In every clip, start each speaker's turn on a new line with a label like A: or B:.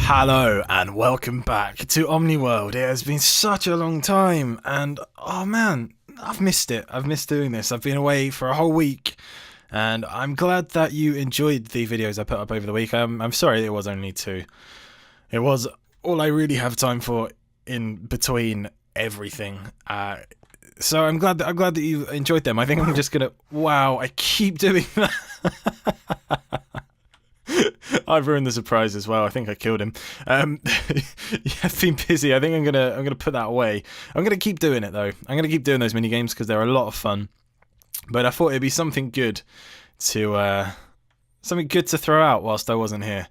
A: Hello and welcome back to OmniWorld. It has been such a long time and oh man, I've missed it. I've missed doing this. I've been away for a whole week and I'm glad that you enjoyed the videos I put up over the week. I'm sorry it was only 2. It was all I really have time for in between everything. So I'm glad that you enjoyed them. I think I'm just gonna... Wow, I keep doing that. I've ruined the surprise as well. I think I killed him. Yeah, I've been busy. I think I'm gonna put that away. I'm gonna keep doing it though. I'm gonna keep doing those mini games because they're a lot of fun. But I thought it'd be something good to throw out whilst I wasn't here.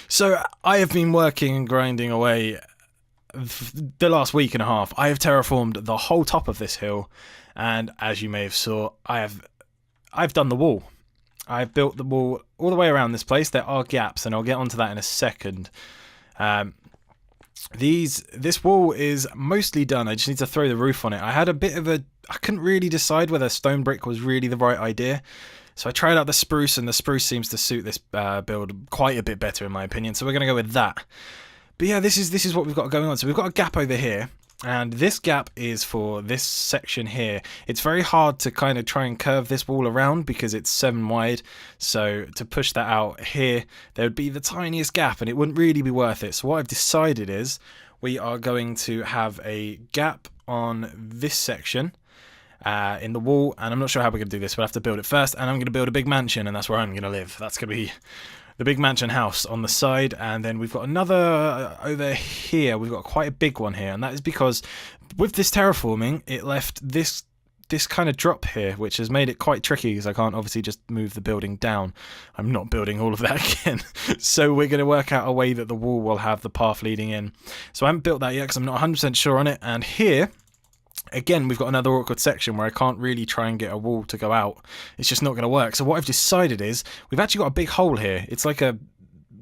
A: So I have been working and grinding away the last week and a half. I have terraformed the whole top of this hill, and as you may have saw, I've done the wall. I've built the wall all the way around this place. There are gaps, and I'll get onto that in a second. This wall is mostly done. I just need to throw the roof on it. I had a bit of I couldn't really decide whether stone brick was really the right idea. So I tried out the spruce, and the spruce seems to suit this build quite a bit better in my opinion. So we're going to go with that. But yeah, this is what we've got going on. So we've got a gap over here. And this gap is for this section here. It's very hard to kind of try and curve this wall around because it's 7 wide. So to push that out here, there would be the tiniest gap and it wouldn't really be worth it. So what I've decided is we are going to have a gap on this section in the wall. And I'm not sure how we're going to do this. We'll have to build it first. And I'm going to build a big mansion, and that's where I'm going to live. That's going to be the big mansion house on the side, and then we've got another over here. We've got quite a big one here, and that is because with this terraforming, it left this kind of drop here, which has made it quite tricky because I can't obviously just move the building down. I'm not building all of that again. So we're going to work out a way that the wall will have the path leading in. So I haven't built that yet because I'm not 100% sure on it. And here, again, we've got another awkward section where I can't really try and get a wall to go out. It's just not going to work. So what I've decided is we've actually got a big hole here. It's like a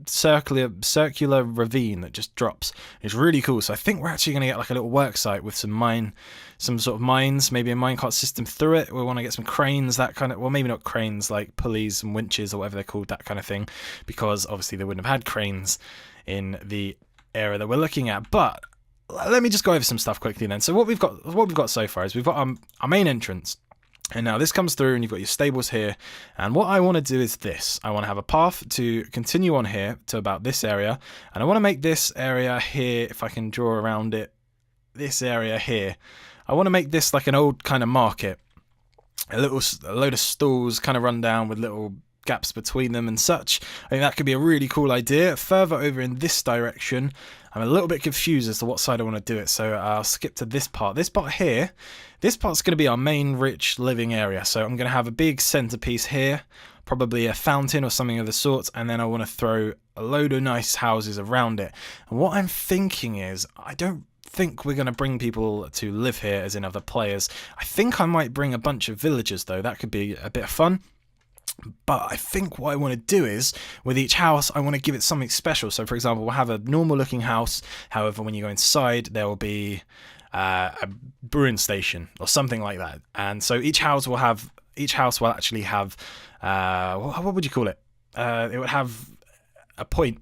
A: circular ravine that just drops. It's really cool. So I think we're actually going to get like a little work site with some sort of mines, maybe a minecart system through it. We want to get some cranes, that kind of, well, maybe not cranes, like pulleys and winches or whatever they're called, that kind of thing, because obviously they wouldn't have had cranes in the area that we're looking at. But let me just go over some stuff quickly then. So what we've got so far is we've got our main entrance, and now this comes through and you've got your stables here, and what I want to do is this. I want to have a path to continue on here to about this area, and I want to make this area here, if I can draw around it, this area here, I want to make this like an old kind of market, a load of stalls kind of run down with little gaps between them and such. I think that could be a really cool idea. Further over in this direction, I'm a little bit confused as to what side I want to do it, so I'll skip to this part. This part here, this part's going to be our main rich living area, so I'm going to have a big centerpiece here, probably a fountain or something of the sort, and then I want to throw a load of nice houses around it. And what I'm thinking is, I don't think we're going to bring people to live here as in other players. I think I might bring a bunch of villagers though. That could be a bit of fun. But I think what I want to do is, with each house, I want to give it something special. So, for example, we'll have a normal-looking house. However, when you go inside, there will be a brewing station or something like that. And so each house will actually have what would you call it? It would have a point.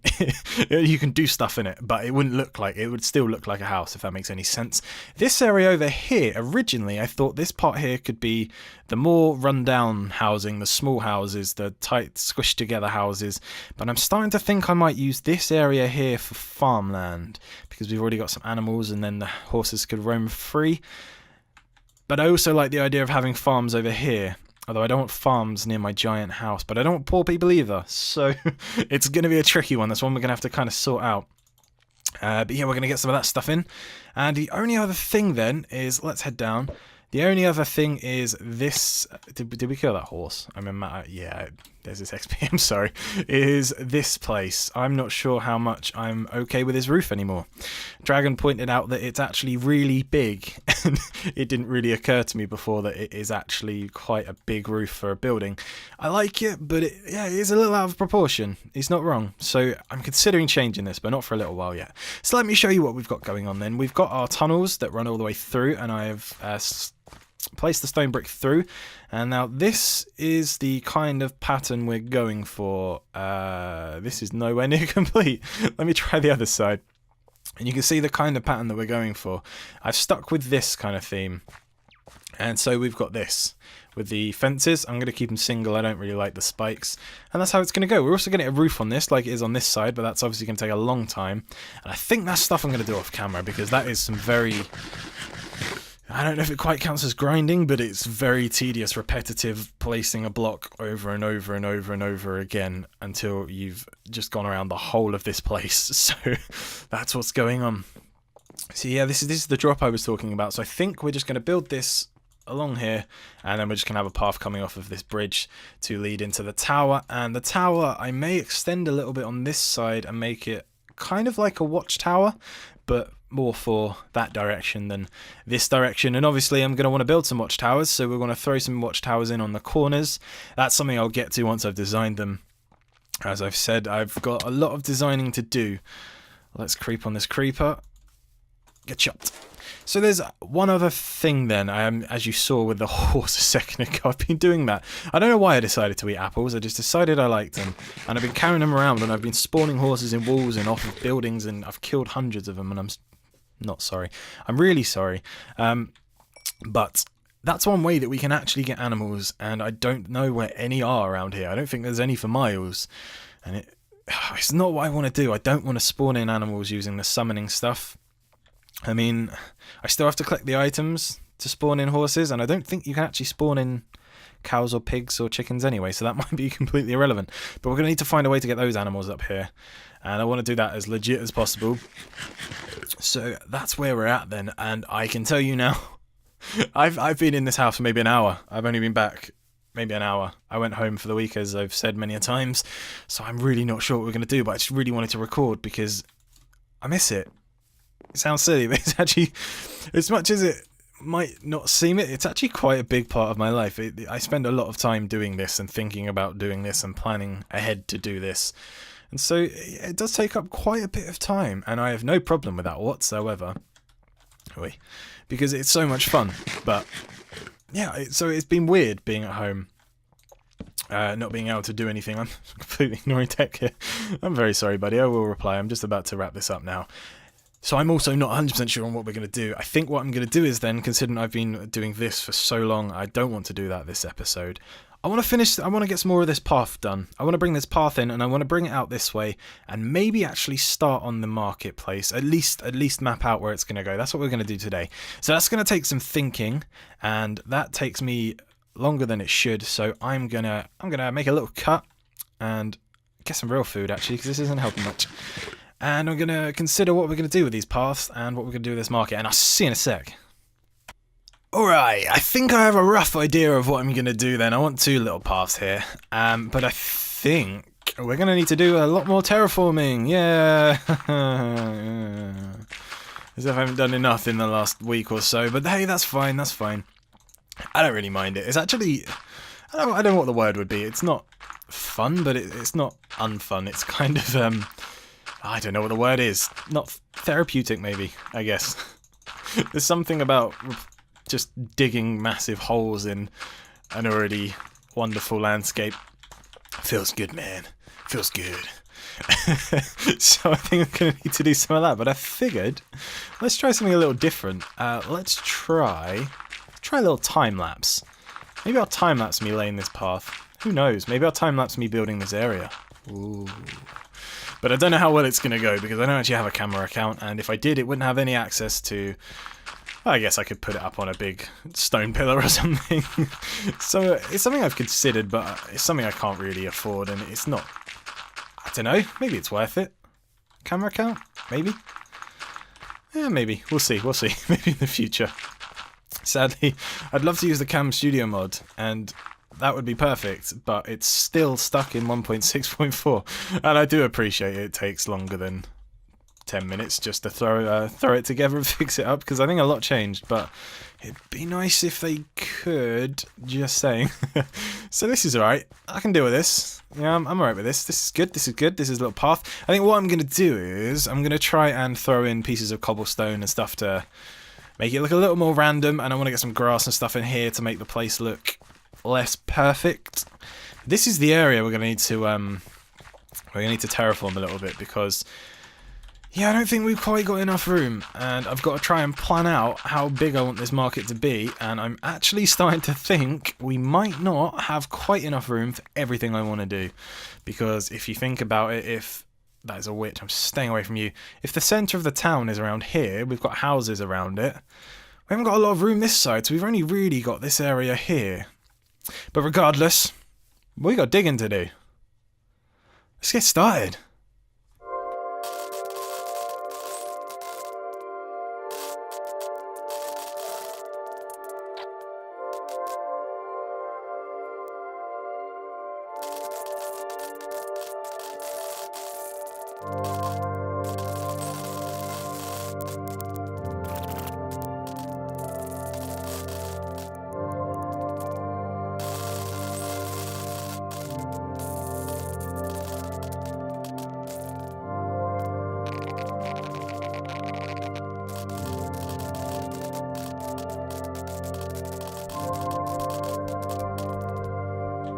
A: You can do stuff in it, but it would still look like a house, if that makes any sense. This area over here, originally I thought this part here could be the more rundown housing, the small houses, the tight squished together houses, but I'm starting to think I might use this area here for farmland because we've already got some animals and then the horses could roam free. But I also like the idea of having farms over here. Although I don't want farms near my giant house, but I don't want poor people either. So it's going to be a tricky one. That's one we're going to have to kind of sort out. But yeah, we're going to get some of that stuff in. And the only other thing then is, let's head down. The only other thing is this. Did we kill that horse? I mean, yeah, there's this XP, I'm sorry. Is this place. I'm not sure how much I'm okay with his roof anymore. Dragon pointed out that it's actually really big, and it didn't really occur to me before that it is actually quite a big roof for a building. I like it, but it is a little out of proportion. He's not wrong. So I'm considering changing this, but not for a little while yet. So let me show you what we've got going on then. We've got our tunnels that run all the way through, and I have place the stone brick through, and now this is the kind of pattern we're going for. This is nowhere near complete. Let me try the other side, and you can see the kind of pattern that we're going for. I've stuck with this kind of theme, and so we've got this with the fences. I'm going to keep them single. I don't really like the spikes, and that's how it's going to go. We're also going to get a roof on this like it is on this side, but that's obviously going to take a long time, and I think that's stuff I'm going to do off camera, because that is some very, I don't know if it quite counts as grinding, but it's very tedious, repetitive, placing a block over and over and over and over again until you've just gone around the whole of this place. So that's what's going on. So yeah, this is the drop I was talking about. So I think we're just going to build this along here, and then we're just going to have a path coming off of this bridge to lead into the tower. And the tower, I may extend a little bit on this side and make it kind of like a watchtower, but more for that direction than this direction. And obviously I'm going to want to build some watchtowers, so we're going to throw some watchtowers in on the corners. That's something I'll get to once I've designed them. As I've said, I've got a lot of designing to do. Let's creep on this creeper. Get chopped. So there's one other thing then, as you saw with the horse a second ago, I've been doing that. I don't know why I decided to eat apples, I just decided I liked them. And I've been carrying them around, and I've been spawning horses in walls and off of buildings, and I've killed hundreds of them, and I'm not sorry. I'm really sorry. But that's one way that we can actually get animals, and I don't know where any are around here. I don't think there's any for miles. And it's not what I want to do. I don't want to spawn in animals using the summoning stuff. I mean, I still have to collect the items to spawn in horses, and I don't think you can actually spawn in cows or pigs or chickens anyway, so that might be completely irrelevant. But we're going to need to find a way to get those animals up here, and I want to do that as legit as possible. So that's where we're at then, and I can tell you now, I've been in this house for maybe an hour. I've only been back maybe an hour. I went home for the week, as I've said many a times, so I'm really not sure what we're going to do, but I just really wanted to record because I miss it. It sounds silly, but it's actually, as much as it might not seem it, it's actually quite a big part of my life. I spend a lot of time doing this and thinking about doing this and planning ahead to do this. And so it does take up quite a bit of time, and I have no problem with that whatsoever. Because it's so much fun. But yeah, so it's been weird being at home. Not being able to do anything. I'm completely ignoring tech here. I'm very sorry, buddy. I will reply. I'm just about to wrap this up now. So I'm also not 100% sure on what we're going to do. I think what I'm going to do is then, considering I've been doing this for so long, I don't want to do that this episode. I want to get some more of this path done. I want to bring this path in, and I want to bring it out this way, and maybe actually start on the marketplace. At least map out where it's going to go. That's what we're going to do today. So that's going to take some thinking, and that takes me longer than it should. So I'm gonna make a little cut and get some real food actually, because this isn't helping much. And I'm going to consider what we're going to do with these paths and what we're going to do with this market. And I'll see you in a sec. Alright, I think I have a rough idea of what I'm going to do then. I want two little paths here. But I think we're going to need to do a lot more terraforming. Yeah. As if I haven't done enough in the last week or so. But hey, that's fine. That's fine. I don't really mind it. It's actually, I don't know what the word would be. It's not fun, but it's not unfun. It's kind of... I don't know what the word is. Not therapeutic, maybe, I guess. There's something about just digging massive holes in an already wonderful landscape. Feels good, man. Feels good. So I think I'm going to need to do some of that. But I figured, let's try something a little different. Let's try a little time-lapse. Maybe I'll time-lapse me laying this path. Who knows? Maybe I'll time-lapse me building this area. Ooh. But I don't know how well it's going to go, because I don't actually have a camera account, and if I did, it wouldn't have any access to... Well, I guess I could put it up on a big stone pillar or something. So it's something I've considered, but it's something I can't really afford, and it's not... I don't know, maybe it's worth it. Camera account? Maybe? Yeah, maybe. We'll see, we'll see. Maybe in the future. Sadly, I'd love to use the Cam Studio mod, and... that would be perfect, but it's still stuck in 1.6.4, and I do appreciate it takes longer than 10 minutes just to throw it together and fix it up, because I think a lot changed, but it'd be nice if they could, just saying. So this is alright, I can deal with this. Yeah, I'm alright with this. This is good, this is good, this is a little path. I think what I'm going to do is, I'm going to try and throw in pieces of cobblestone and stuff to make it look a little more random, and I want to get some grass and stuff in here to make the place look less perfect. This is the area we're going to need to terraform a little bit, because yeah, I don't think we've quite got enough room, and I've got to try and plan out how big I want this market to be, and I'm actually starting to think we might not have quite enough room for everything I want to do. Because if you think about it, if that is a witch, I'm staying away from you. If the centre of the town is around here, we've got houses around it, we haven't got a lot of room this side, so we've only really got this area here. But regardless, we got digging to do. Let's get started.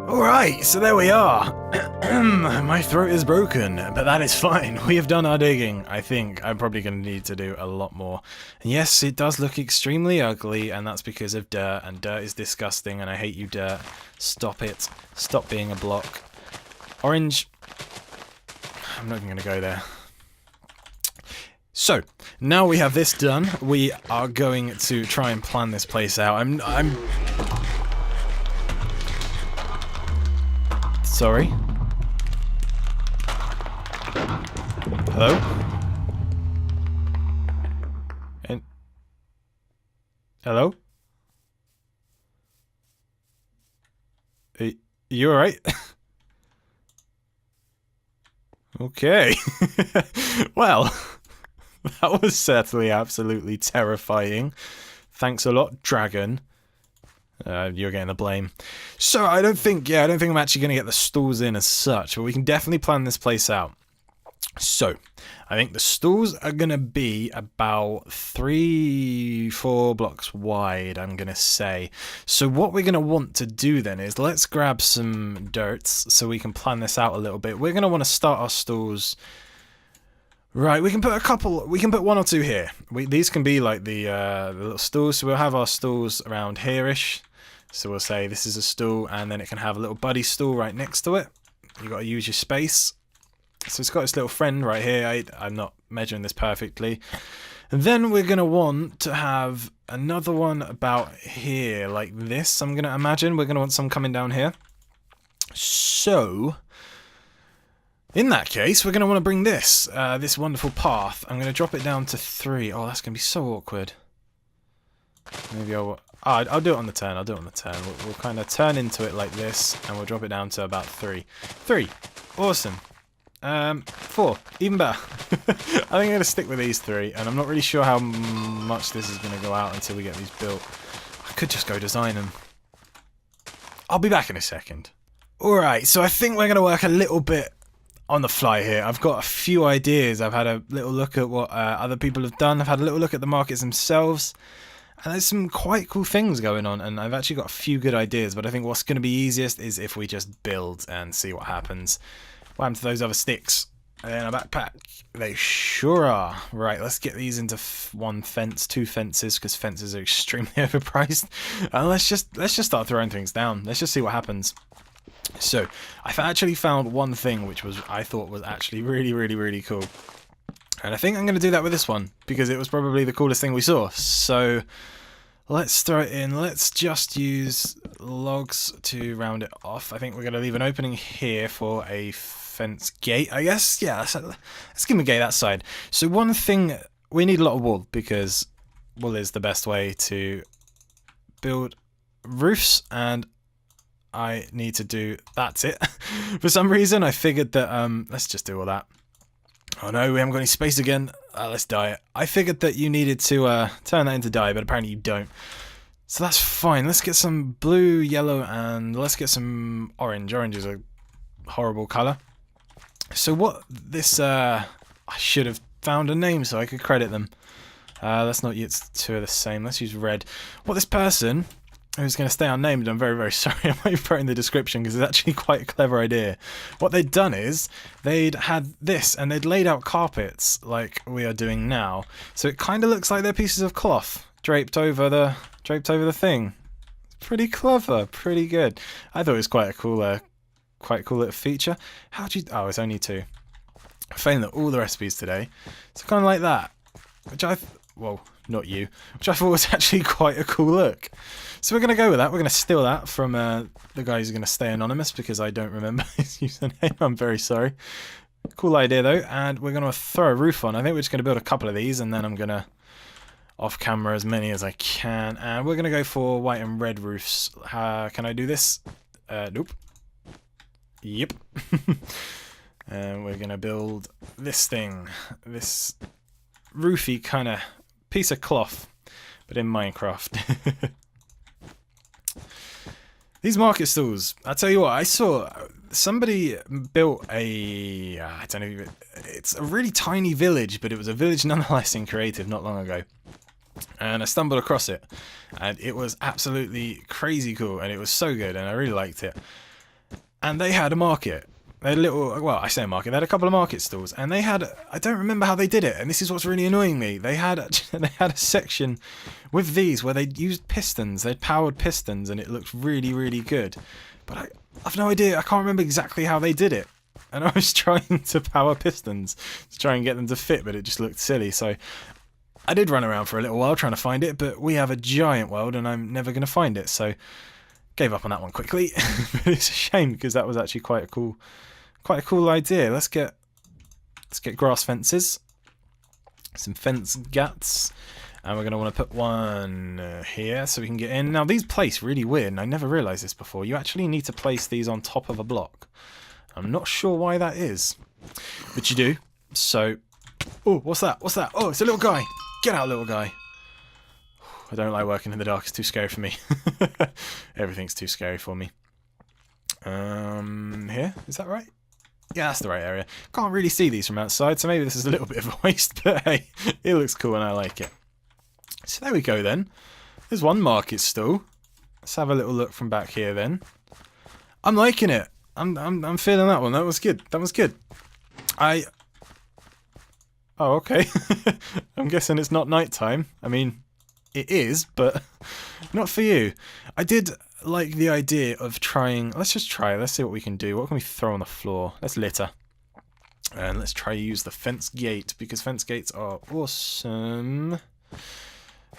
A: Alright, so there we are. My throat is broken, but that is fine. We have done our digging, I think. I'm probably going to need to do a lot more. And yes, it does look extremely ugly, and that's because of dirt, and dirt is disgusting, and I hate you, dirt. Stop it. Stop being a block. Orange. I'm not even going to go there. So, now we have this done, we are going to try and plan this place out. I'm sorry. Hello? And hello? You alright? Okay. Well, that was certainly absolutely terrifying. Thanks a lot, dragon. You're getting the blame. So I don't think I'm actually going to get the stalls in as such, but we can definitely plan this place out. So I think the stalls are going to be about 3-4 blocks wide, I'm going to say. So what we're going to want to do then is let's grab some dirt so we can plan this out a little bit. We're going to want to start our stalls. Right, we can put one or two here. These can be like the little stalls, so we'll have our stalls around here-ish. So we'll say this is a stall, and then it can have a little buddy stall right next to it. You've got to use your space. So it's got this little friend right here. I'm not measuring this perfectly. And then we're going to want to have another one about here, like this. I'm going to imagine we're going to want some coming down here. So in that case, we're going to want to bring this wonderful path. I'm going to drop it down to 3. Oh, that's going to be so awkward. Maybe I'll do it on the turn. I'll do it on the turn. We'll kind of turn into it like this, and we'll drop it down to about 3. 3. Awesome. 4. Even better. I think I'm going to stick with these 3, and I'm not really sure how much this is going to go out until we get these built. I could just go design them. I'll be back in a second. Alright, so I think we're going to work a little bit on the fly here. I've got a few ideas. I've had a little look at what other people have done. I've had a little look at the markets themselves. And there's some quite cool things going on, and I've actually got a few good ideas, but I think what's going to be easiest is if we just build and see what happens. What happened to those other sticks? Are they in a backpack? They sure are. Right, let's get these into 1 fence, 2 fences, because fences are extremely overpriced. And let's just start throwing things down. Let's just see what happens. So, I've actually found one thing which I thought was actually really, really, really cool. And I think I'm going to do that with this one, because it was probably the coolest thing we saw. So let's throw it in. Let's just use logs to round it off. I think we're going to leave an opening here for a fence gate, I guess. Yeah, let's give him a gate that side. So one thing, we need a lot of wool, because wool is the best way to build roofs, and I need to do, that's it. For some reason, I figured that, let's just do all that. Oh no, we haven't got any space again. Let's dye it. I figured that you needed to turn that into dye, but apparently you don't. So that's fine. Let's get some blue, yellow, and let's get some orange. Orange is a horrible colour. So what this, I should have found a name so I could credit them. Let's not use two of the same. Let's use red. What this person, who's going to stay unnamed, I'm very, very sorry, I might put it in the description because it's actually quite a clever idea. What they'd done is they'd had this and they'd laid out carpets like we are doing now. So it kind of looks like they're pieces of cloth draped over the thing. It's pretty clever, pretty good. I thought it was quite a cool little feature. How do you? Oh, it's only two. I'm failing at all the recipes today. So kind of like that, which well, not you, which I thought was actually quite a cool look. So we're going to go with that. We're going to steal that from the guy who's going to stay anonymous because I don't remember his username. I'm very sorry. Cool idea though, and we're going to throw a roof on. I think we're just going to build a couple of these, and then I'm going to off camera as many as I can. And we're going to go for white and red roofs. Can I do this? Nope. Yep. And we're going to build this thing. This roofy kind of piece of cloth, but in Minecraft. These market stalls, I tell you what, I saw somebody built a, I don't know, it's a really tiny village, but it was a village nonetheless in creative not long ago. And I stumbled across it, and it was absolutely crazy cool, and it was so good, and I really liked it. And they had a market. They had a little, well, I say a market, they had a couple of market stalls, and they had, I don't remember how they did it, and this is what's really annoying me. They had a section with these where they used pistons, they'd powered pistons, and it looked really, really good. But I've no idea, I can't remember exactly how they did it. And I was trying to power pistons to try and get them to fit, but it just looked silly. So I did run around for a little while trying to find it, but we have a giant world, and I'm never going to find it. So gave up on that one quickly. But it's a shame because that was actually quite a cool idea. Let's get grass fences, some fence gats, and we're going to want to put one here so we can get in. Now these place really weird, and I never realised this before. You actually need to place these on top of a block. I'm not sure why that is, but you do. So, oh, what's that? What's that? Oh, it's a little guy. Get out, little guy. I don't like working in the dark. It's too scary for me. Everything's too scary for me. Here, is that right? Yeah, that's the right area. Can't really see these from outside, so maybe this is a little bit of a waste, but hey, it looks cool and I like it. So there we go then. There's one market stall. Let's have a little look from back here then. I'm liking it. I'm feeling that one. That was good. That was good. Oh, okay. I'm guessing it's not nighttime. I mean, it is, but not for you. I did like the idea of trying. Let's just try it. Let's see what we can do. What can we throw on the floor? Let's litter. And let's try to use the fence gate, because fence gates are awesome.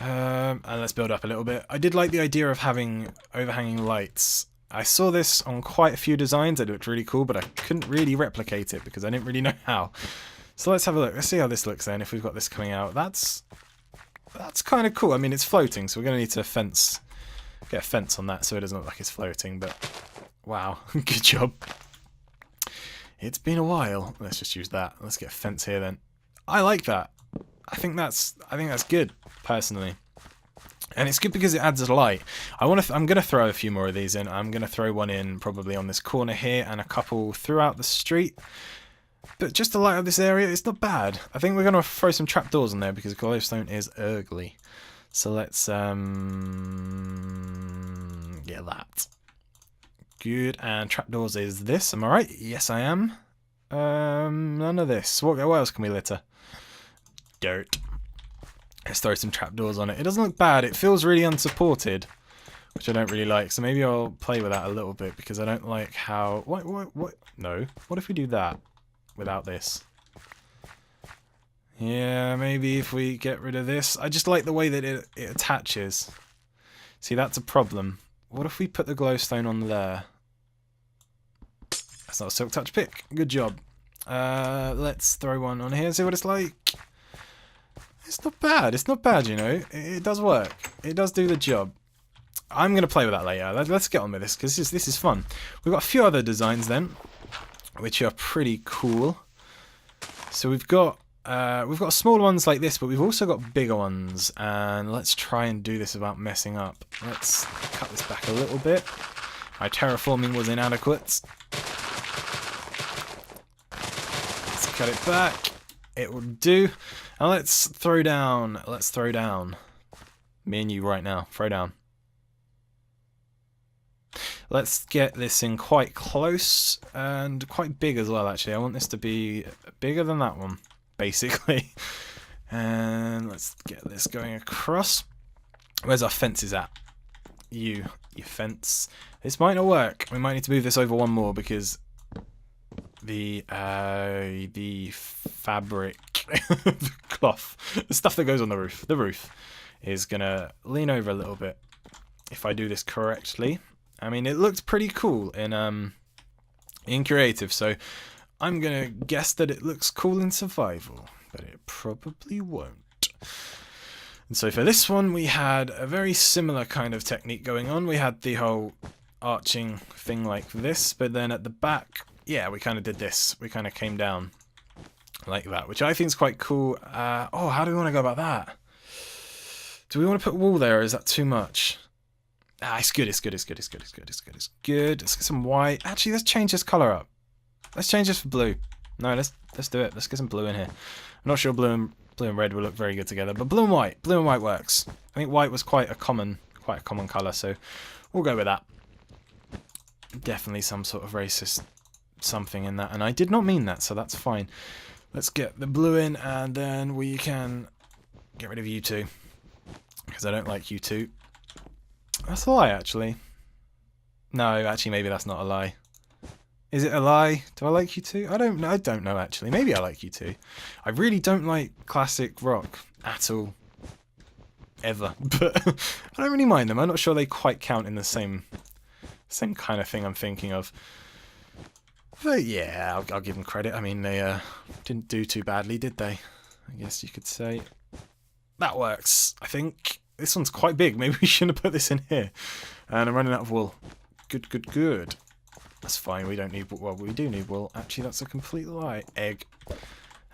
A: And let's build up a little bit. I did like the idea of having overhanging lights. I saw this on quite a few designs. It looked really cool, but I couldn't really replicate it because I didn't really know how. So let's have a look. Let's see how this looks then, if we've got this coming out. That's kind of cool. I mean, it's floating, so we're going to need to get a fence on that so it doesn't look like it's floating, but wow, good job. It's been a while. Let's just use that. Let's get a fence here then. I like that. I think that's good, personally. And it's good because it adds a light. I'm going to throw a few more of these in. I'm going to throw one in probably on this corner here and a couple throughout the street. But just to light up this area, it's not bad. I think we're going to throw some trapdoors in there because glowstone is ugly. So let's get that. Good. And trapdoors is this. Am I right? Yes, I am. None of this. What else can we litter? Dirt. Let's throw some trapdoors on it. It doesn't look bad. It feels really unsupported, which I don't really like. So maybe I'll play with that a little bit because I don't like how... What? No. What if we do that without this? Yeah, maybe if we get rid of this. I just like the way that it attaches. See, that's a problem. What if we put the glowstone on there? That's not a silk touch pick. Good job. Let's throw one on here and see what it's like. It's not bad. It's not bad, you know. It does work. It does do the job. I'm going to play with that later. Let's get on with this because this is fun. We've got a few other designs then, which are pretty cool. So we've got small ones like this, but we've also got bigger ones. And let's try and do this without messing up. Let's cut this back a little bit. My terraforming was inadequate. Let's cut it back. it will do. And let's throw down. Me and you right now. Throw down. Let's get this in quite close and quite big as well, actually. I want this to be bigger than that one, basically. And let's get this going across. Where's our fences at? You fence. This might not work. We might need to move this over one more because the fabric, the cloth, the stuff that goes on the roof is gonna lean over a little bit. If I do this correctly. I mean, it looked pretty cool in creative, so I'm gonna guess that it looks cool in survival, but it probably won't. And so for this one, we had a very similar kind of technique going on. We had the whole arching thing like this, but then at the back, yeah, we kind of did this. We kind of came down like that, which I think is quite cool. Oh, how do we want to go about that? Do we want to put a wall there, or is that too much? It's good. Let's get some white. Actually, let's change this color up. Let's change this for blue. No, let's do it. Let's get some blue in here. I'm not sure blue and red will look very good together, but blue and white works. I think white was quite a common color, so we'll go with that. Definitely some sort of racist something in that, and I did not mean that, so that's fine. Let's get the blue in, and then we can get rid of you two, because I don't like you two. That's a lie, actually. No, actually, maybe that's not a lie. Is it a lie? Do I like you too? I don't know, actually. Maybe I like you too. I really don't like classic rock at all. Ever. But I don't really mind them. I'm not sure they quite count in the same kind of thing I'm thinking of. But yeah, I'll give them credit. I mean, they didn't do too badly, did they? I guess you could say. That works, I think. This one's quite big. Maybe we shouldn't have put this in here. And I'm running out of wool. Good. That's fine. We don't need wool. Well, we do need wool. Actually, that's a complete lie. Egg.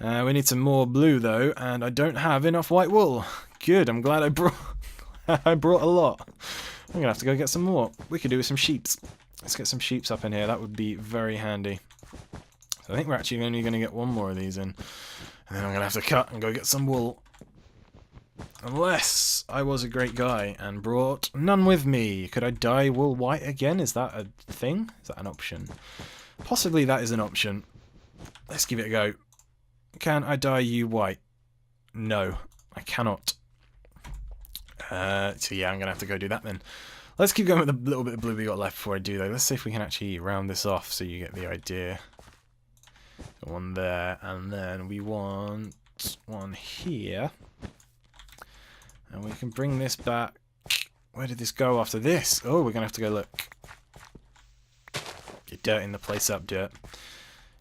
A: We need some more blue, though. And I don't have enough white wool. Good. I'm glad I brought a lot. I'm going to have to go get some more. We could do with some sheeps. Let's get some sheeps up in here. That would be very handy. So I think we're actually only going to get one more of these in. And then I'm going to have to cut and go get some wool. Unless I was a great guy and brought none with me. Could I dye wool white again? Is that a thing? Is that an option? Possibly that is an option. Let's give it a go. Can I dye you white? No, I cannot. So yeah, I'm going to have to go do that then. Let's keep going with the little bit of blue we got left before I do though. Let's see if we can actually round this off so you get the idea. One there, and then we want one here. And we can bring this back. Where did this go after this? Oh, we're going to have to go look. You're dirting the place up, dirt.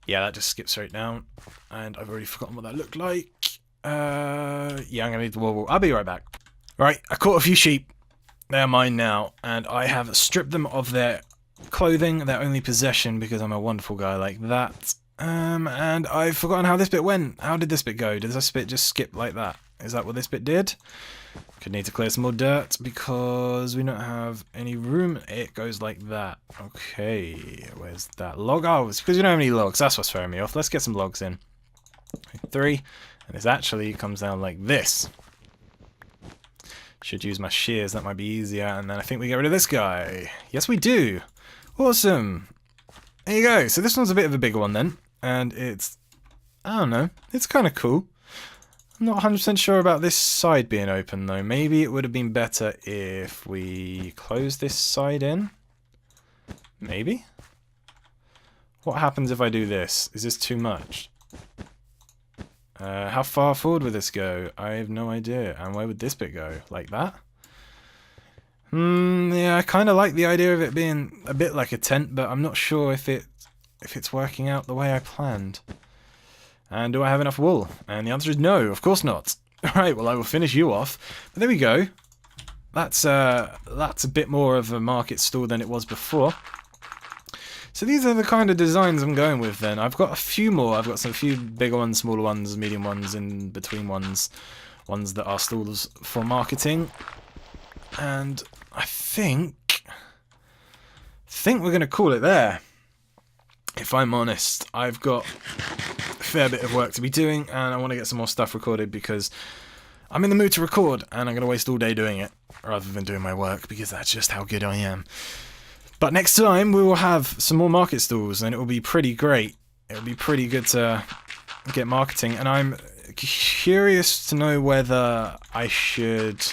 A: Yeah, that just skips straight down. And I've already forgotten what that looked like. Yeah, I'm going to need the wool. I'll be right back. Right, I caught a few sheep. They're mine now. And I have stripped them of their clothing, their only possession, because I'm a wonderful guy like that. And I've forgotten how this bit went. How did this bit go? Did this bit just skip like that? Is that what this bit did? Could need to clear some more dirt because we don't have any room. It goes like that. Okay, where's that log? Oh, it's because we don't have any logs. That's what's throwing me off. Let's get some logs in. 3, and this actually comes down like this. Should use my shears. That might be easier. And then I think we get rid of this guy. Yes, we do. Awesome. There you go. So this one's a bit of a bigger one then, and it's, I don't know, it's kind of cool. I'm not 100% sure about this side being open though. Maybe it would have been better if we close this side in. Maybe? What happens if I do this? Is this too much? How far forward would this go? I have no idea. And where would this bit go? Like that? Yeah, I kind of like the idea of it being a bit like a tent, but I'm not sure if it's working out the way I planned. And do I have enough wool? And the answer is no, of course not. Alright, well I will finish you off. But there we go. That's a bit more of a market stall than it was before. So these are the kind of designs I'm going with then. I've got a few more. I've got a few bigger ones, smaller ones, medium ones, in between ones. Ones that are stalls for marketing. And I think we're going to call it there. If I'm honest, I've got fair bit of work to be doing, and I want to get some more stuff recorded because I'm in the mood to record, and I'm going to waste all day doing it rather than doing my work because that's just how good I am. But next time we will have some more market stalls, and it will be pretty great. It will be pretty good to get marketing, and I'm curious to know whether I should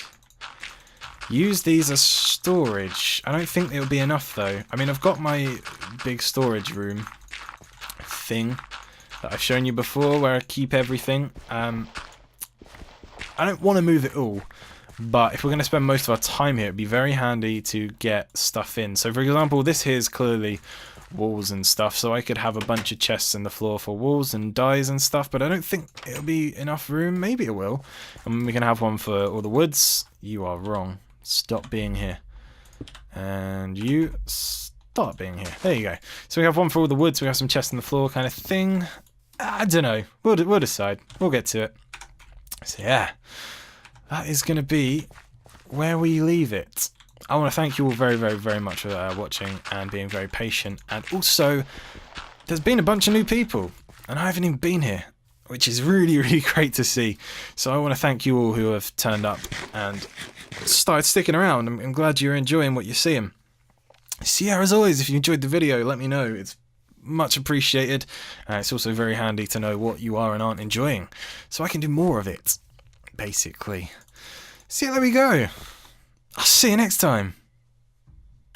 A: use these as storage. I don't think it'll be enough though. I mean, I've got my big storage room thing that I've shown you before where I keep everything. I don't want to move it all, but if we're going to spend most of our time here, it'd be very handy to get stuff in. So for example, this here is clearly walls and stuff, so I could have a bunch of chests in the floor for walls and dyes and stuff, but I don't think it'll be enough room. Maybe it will. And we can have one for all the woods. You are wrong. Stop being here. And you start being here. There you go. So we have one for all the woods, we have some chests in the floor kind of thing. I don't know. We'll decide. We'll get to it. So yeah, that is going to be where we leave it. I want to thank you all very, very, very much for watching and being very patient. And also, there's been a bunch of new people, and I haven't even been here, which is really, really great to see. So I want to thank you all who have turned up and started sticking around. I'm glad you're enjoying what you're seeing. So yeah, as always, if you enjoyed the video, let me know. It's much appreciated. It's also very handy to know what you are and aren't enjoying, so I can do more of it, basically. So yeah, there we go. I'll see you next time.